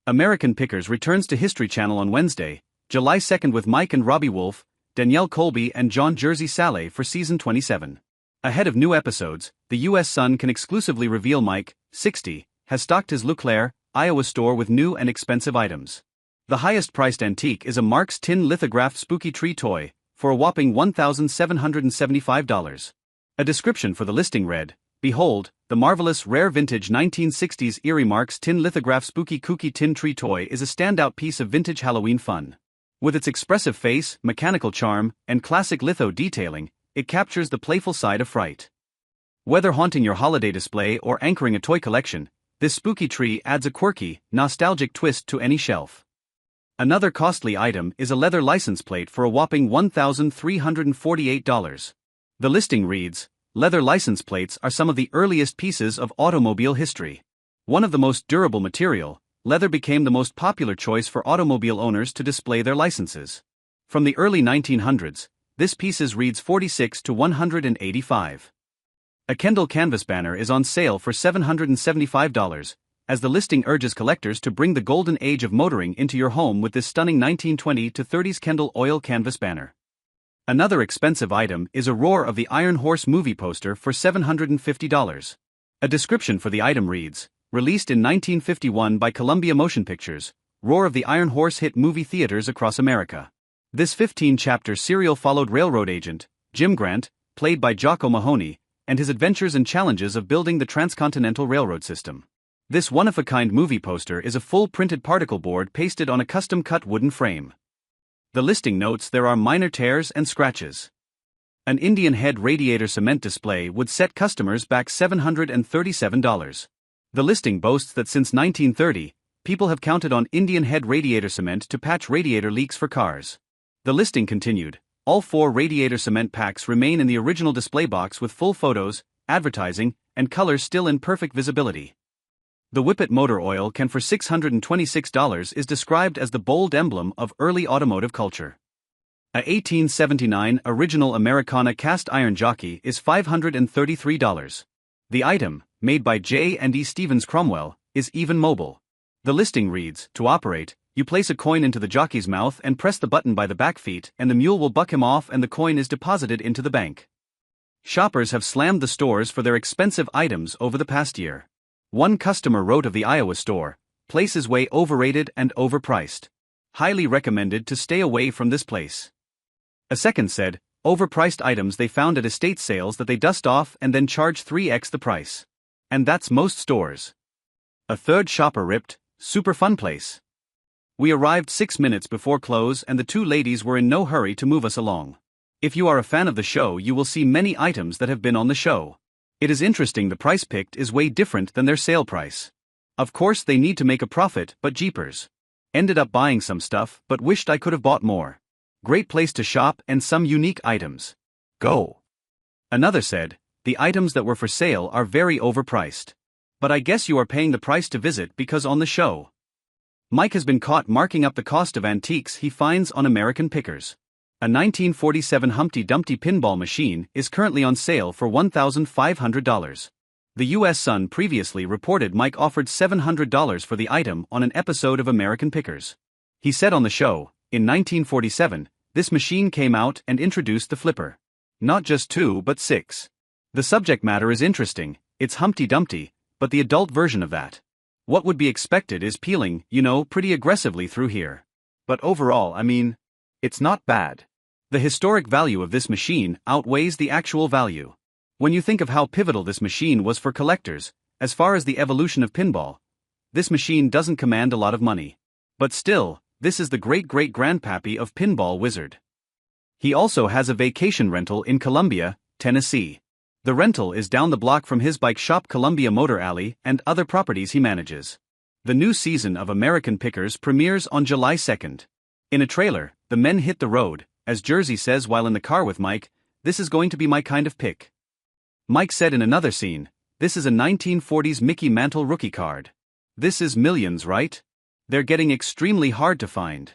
American Pickers returns to History Channel on Wednesday, July 2nd with Mike and Robbie Wolfe, Danielle Colby and John Jersey Saleh for Season 27. Ahead of new episodes, the U.S. Sun can exclusively reveal Mike, 60, has stocked his LeClaire, Iowa store with new and expensive items. The highest-priced antique is a Mark's tin lithographed spooky tree toy, for a whopping $1,775. A description for the listing read, "Behold, the marvelous rare vintage 1960s Erie Mark's tin lithograph spooky kooky tin tree toy is a standout piece of vintage Halloween fun. With its expressive face, mechanical charm, and classic litho detailing, it captures the playful side of fright. Whether haunting your holiday display or anchoring a toy collection, this spooky tree adds a quirky, nostalgic twist to any shelf." Another costly item is a leather license plate for a whopping $1,348. The listing reads, "Leather license plates are some of the earliest pieces of automobile history. One of the most durable material, leather became the most popular choice for automobile owners to display their licenses. From the early 1900s, this pieces reads 46 to 185. A Kendall canvas banner is on sale for $775, as the listing urges collectors to bring the golden age of motoring into your home with this stunning 1920 to 30s Kendall oil canvas banner. Another expensive item is a Roar of the Iron Horse movie poster for $750. A description for the item reads, "Released in 1951 by Columbia Motion Pictures, Roar of the Iron Horse hit movie theaters across America. This 15-chapter serial followed railroad agent, Jim Grant, played by Jocko Mahoney, and his adventures and challenges of building the transcontinental railroad system. This one-of-a-kind movie poster is a full printed particle board pasted on a custom-cut wooden frame. The listing notes there are minor tears and scratches. An Indian head radiator cement display would set customers back $737. The listing boasts that since 1930, people have counted on Indian head radiator cement to patch radiator leaks for cars." The listing continued, "All 4 radiator cement packs remain in the original display box with full photos, advertising, and colors still in perfect visibility. The Whippet motor oil can for $626 is described as the bold emblem of early automotive culture. A 1879 original Americana cast iron jockey is $533. The item, made by J&E Stevens Cromwell, is even mobile. The listing reads, "To operate, you place a coin into the jockey's mouth and press the button by the back feet and the mule will buck him off and the coin is deposited into the bank." Shoppers have slammed the stores for their expensive items over the past year. One customer wrote of the Iowa store, "Place is way overrated and overpriced. Highly recommended to stay away from this place." A second said, "Overpriced items they found at estate sales that they dust off and then charge 3x the price. And that's most stores." A third shopper ripped, "Super fun place. We arrived 6 minutes before close and the 2 ladies were in no hurry to move us along. If you are a fan of the show you will see many items that have been on the show. It is interesting the price picked is way different than their sale price. Of course they need to make a profit but jeepers. Ended up buying some stuff but wished I could have bought more. Great place to shop and some unique items. Go." Another said, "The items that were for sale are very overpriced. But I guess you are paying the price to visit because on the show." Mike has been caught marking up the cost of antiques he finds on American Pickers. A 1947 Humpty Dumpty pinball machine is currently on sale for $1,500. The U.S. Sun previously reported Mike offered $700 for the item on an episode of American Pickers. He said on the show, "In 1947, this machine came out and introduced the flipper. Not just 2 but 6. The subject matter is interesting, it's Humpty Dumpty, but the adult version of that. What would be expected is peeling, pretty aggressively through here. But overall, it's not bad. The historic value of this machine outweighs the actual value. When you think of how pivotal this machine was for collectors, as far as the evolution of pinball, this machine doesn't command a lot of money. But still, this is the great-great-grandpappy of Pinball Wizard." He also has a vacation rental in Columbia, Tennessee. The rental is down the block from his bike shop Columbia Motor Alley and other properties he manages. The new season of American Pickers premieres on July 2nd. In a trailer, the men hit the road. As Jersey says while in the car with Mike, "This is going to be my kind of pick." Mike said in another scene, "This is a 1940s Mickey Mantle rookie card. This is millions, right? They're getting extremely hard to find."